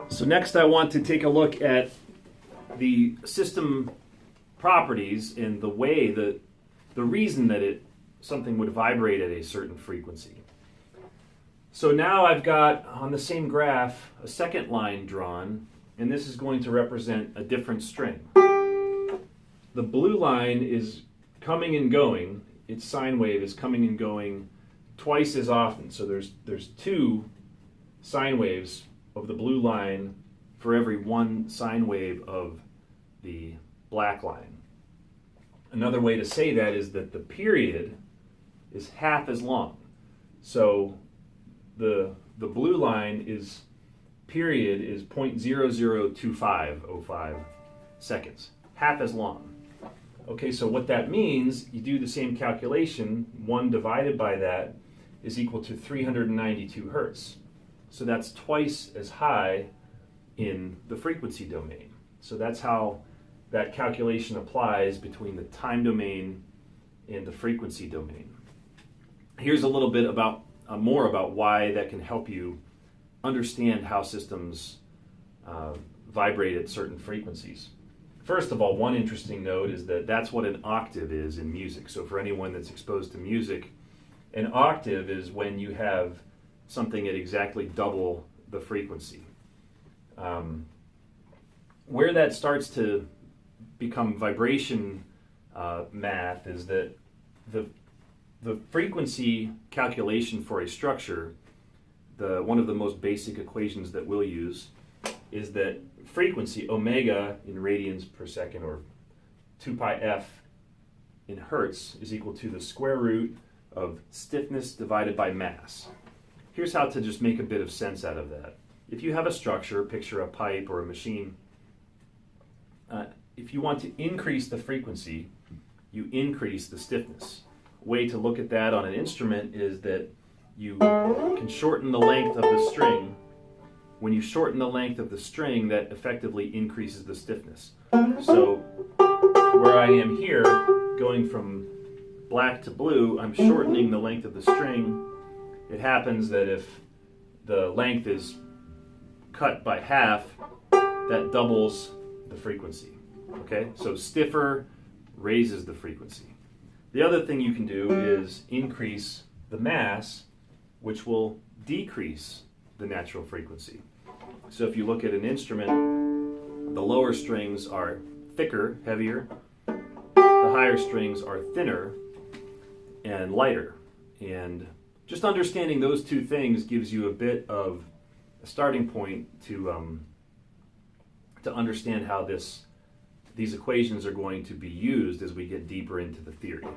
So next I want to take a look at the system properties and the way that the reason that something would vibrate at a certain frequency. So now I've got on the same graph a second line drawn, and this is going to represent a different string. The blue line is coming and going, its sine wave is coming and going twice as often. So there's two sine waves of the blue line for every one sine wave of the black line. Another way to say that is that the period is half as long. So the blue line is period is 0.002505 seconds, half as long. Okay, so what that means, you do the same calculation, 1 divided by that is equal to 392 hertz. So that's twice as high in the frequency domain. So that's how that calculation applies between the time domain and the frequency domain. Here's a little bit about more about why that can help you understand how systems vibrate at certain frequencies. First of all, one interesting note is that that's what an octave is in music. So for anyone that's exposed to music, an octave is when you have something at exactly double the frequency. Where that starts to become vibration math is that the frequency calculation for a structure, one of the most basic equations that we'll use is that frequency, omega in radians per second, or 2 pi f in hertz, is equal to the square root of stiffness divided by mass. Here's how to just make a bit of sense out of that. If you have a structure, picture a pipe or a machine, if you want to increase the frequency, you increase the stiffness. A way to look at that on an instrument is that you can shorten the length of the string. When you shorten the length of the string, that effectively increases the stiffness. So where I am here, going from black to blue, I'm shortening the length of the string. It happens that if the length is cut by half, that doubles the frequency. Okay, so stiffer raises the frequency. The other thing you can do is increase the mass, which will decrease the natural frequency. So if you look at an instrument, the lower strings are thicker, heavier. The higher strings are thinner and lighter. And just understanding those two things gives you a bit of a starting point to understand how these equations are going to be used as we get deeper into the theory.